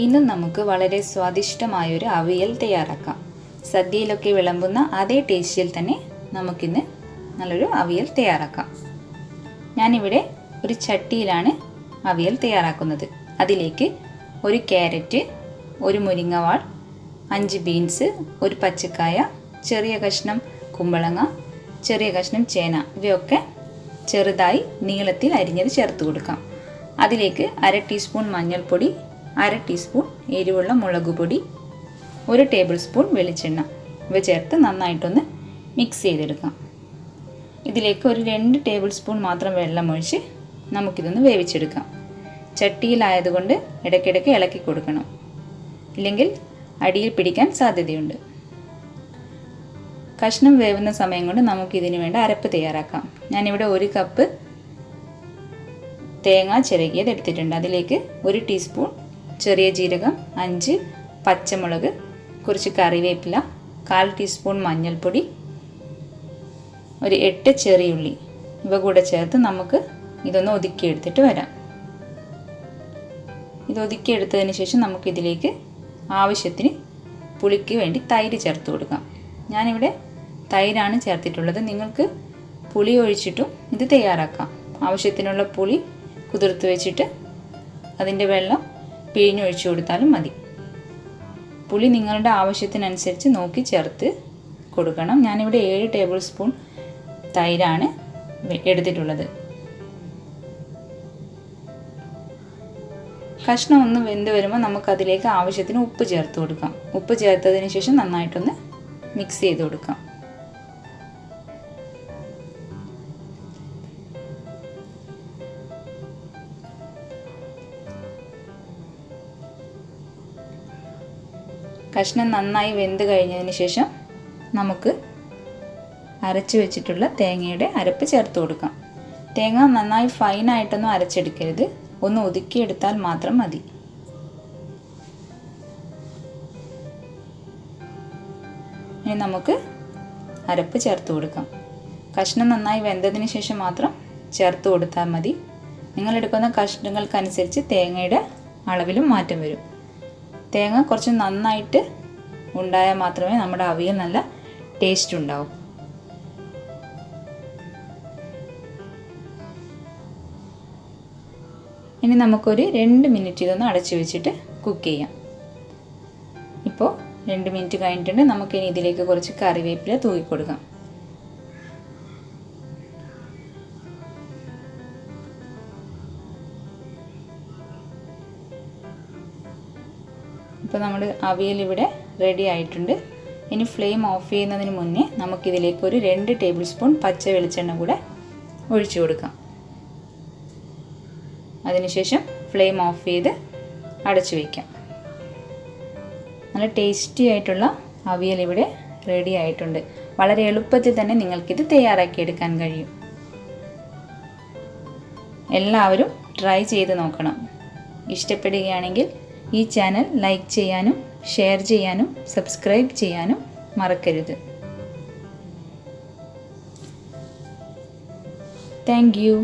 ഇന്നും നമുക്ക് വളരെ സ്വാദിഷ്ടമായൊരു അവിയൽ തയ്യാറാക്കാം. സദ്യയിലൊക്കെ വിളമ്പുന്ന അതേ ടേസ്റ്റിൽ തന്നെ നമുക്കിന്ന് നല്ലൊരു അവിയൽ തയ്യാറാക്കാം. ഞാനിവിടെ ഒരു ചട്ടിയിലാണ് അവിയൽ തയ്യാറാക്കുന്നത്. അതിലേക്ക് ഒരു ക്യാരറ്റ്, ഒരു മുരിങ്ങവാൾ, 5 ബീൻസ്, ഒരു പച്ചക്കായ, ചെറിയ കഷ്ണം കുമ്പളങ്ങ, ചെറിയ കഷ്ണം ചേന ഇവയൊക്കെ ചെറുതായി നീളത്തിൽ അരിഞ്ഞത് ചേർത്ത് കൊടുക്കാം. അതിലേക്ക് 1/2 ടീസ്പൂൺ മഞ്ഞൾപ്പൊടി, 1/2 ടീസ്പൂൺ എരിവുള്ള മുളക് പൊടി, 1 ടേബിൾ സ്പൂൺ വെളിച്ചെണ്ണ ഇവ ചേർത്ത് നന്നായിട്ടൊന്ന് മിക്സ് ചെയ്തെടുക്കാം. ഇതിലേക്ക് ഒരു 2 ടേബിൾ സ്പൂൺ മാത്രം വെള്ളം ഒഴിച്ച് നമുക്കിതൊന്ന് വേവിച്ചെടുക്കാം. ചട്ടിയിലായതുകൊണ്ട് ഇടയ്ക്കിടയ്ക്ക് ഇളക്കി കൊടുക്കണം, ഇല്ലെങ്കിൽ അടിയിൽ പിടിക്കാൻ സാധ്യതയുണ്ട്. കഷ്ണം വേവുന്ന സമയം കൊണ്ട് നമുക്കിതിന് വേണ്ട അരപ്പ് തയ്യാറാക്കാം. ഞാനിവിടെ 1 കപ്പ് തേങ്ങ ചിരകിയത് എടുത്തിട്ടുണ്ട്. അതിലേക്ക് 1 ടീസ്പൂൺ ചെറിയ ജീരകം, 5 പച്ചമുളക്, കുറച്ച് കറിവേപ്പില, 1/4 ടീസ്പൂൺ മഞ്ഞൾപ്പൊടി, ഒരു 8 ചെറിയുള്ളി ഇവ കൂടെ ചേർത്ത് നമുക്ക് ഇതൊന്ന് ഒതുക്കിയെടുത്തിട്ട് വരാം. ഇത് ഒതുക്കിയെടുത്തതിന് ശേഷം നമുക്കിതിലേക്ക് ആവശ്യത്തിന് പുളിക്ക് വേണ്ടി തൈര് ചേർത്ത് കൊടുക്കാം. ഞാനിവിടെ തൈരാണ് ചേർത്തിട്ടുള്ളത്. നിങ്ങൾക്ക് പുളി ഒഴിച്ചിട്ടും ഇത് തയ്യാറാക്കാം. ആവശ്യത്തിനുള്ള പുളി കുതിർത്ത് വെച്ചിട്ട് അതിൻ്റെ വെള്ളം പിഴിഞ്ഞൊഴിച്ചു കൊടുത്താലും മതി. പുളി നിങ്ങളുടെ ആവശ്യത്തിനനുസരിച്ച് നോക്കി ചേർത്ത് കൊടുക്കണം. ഞാനിവിടെ 7 ടേബിൾ സ്പൂൺ തൈരാണ് എടുത്തിട്ടുള്ളത്. കഷ്ണം ഒന്ന് വെന്ത് വരുമ്പോൾ നമുക്കതിലേക്ക് ആവശ്യത്തിന് ഉപ്പ് ചേർത്ത് കൊടുക്കാം. ഉപ്പ് ചേർത്തതിന് ശേഷം നന്നായിട്ടൊന്ന് മിക്സ് ചെയ്ത് കൊടുക്കാം. കഷ്ണം നന്നായി വെന്ത് കഴിഞ്ഞതിന് ശേഷം നമുക്ക് അരച്ച് വെച്ചിട്ടുള്ള തേങ്ങയുടെ അരപ്പ് ചേർത്ത് കൊടുക്കാം. തേങ്ങ നന്നായി ഫൈനായിട്ടൊന്നും അരച്ചെടുക്കരുത്, ഒന്ന് ഒതുക്കിയെടുത്താൽ മാത്രം മതി. ഇനി നമുക്ക് അരപ്പ് ചേർത്ത് കൊടുക്കാം. കഷ്ണം നന്നായി വെന്തതിന് ശേഷം മാത്രം ചേർത്ത് കൊടുത്താൽ മതി. നിങ്ങളെടുക്കുന്ന കഷ്ണങ്ങൾക്കനുസരിച്ച് തേങ്ങയുടെ അളവിലും മാറ്റം വരും. തേങ്ങ കുറച്ച് നന്നായിട്ട് ഉണ്ടായാൽ മാത്രമേ നമ്മുടെ അവിയൽ നല്ല ടേസ്റ്റ് ഉണ്ടാവും. ഇനി നമുക്കൊരു 2 മിനിറ്റ് ഇതൊന്ന് അടച്ചു വെച്ചിട്ട് കുക്ക് ചെയ്യാം. ഇപ്പോൾ 2 മിനിറ്റ് കഴിഞ്ഞിട്ടുണ്ട്. നമുക്കിനി ഇതിലേക്ക് കുറച്ച് കറിവേപ്പില തൂക്കി കൊടുക്കാം. ഇപ്പോൾ നമ്മുടെ അവിയൽ ഇവിടെ റെഡി ആയിട്ടുണ്ട്. ഇനി ഫ്ലെയിം ഓഫ് ചെയ്യുന്നതിന് മുന്നേ നമുക്കിതിലേക്ക് ഒരു 2 ടേബിൾ സ്പൂൺ പച്ച വെളിച്ചെണ്ണ കൂടെ ഒഴിച്ചു കൊടുക്കാം. അതിനുശേഷം ഫ്ലെയിം ഓഫ് ചെയ്ത് അടച്ചു വയ്ക്കാം. നല്ല ടേസ്റ്റി ആയിട്ടുള്ള അവിയൽ ഇവിടെ റെഡി ആയിട്ടുണ്ട്. വളരെ എളുപ്പത്തിൽ തന്നെ നിങ്ങൾക്കിത് തയ്യാറാക്കിയെടുക്കാൻ കഴിയും. എല്ലാവരും ട്രൈ ചെയ്ത് നോക്കണം. ഇഷ്ടപ്പെടുകയാണെങ്കിൽ ഈ ചാനൽ ലൈക്ക് ചെയ്യാനും ഷെയർ ചെയ്യാനും സബ്സ്ക്രൈബ് ചെയ്യാനും മറക്കരുത്. Thank you.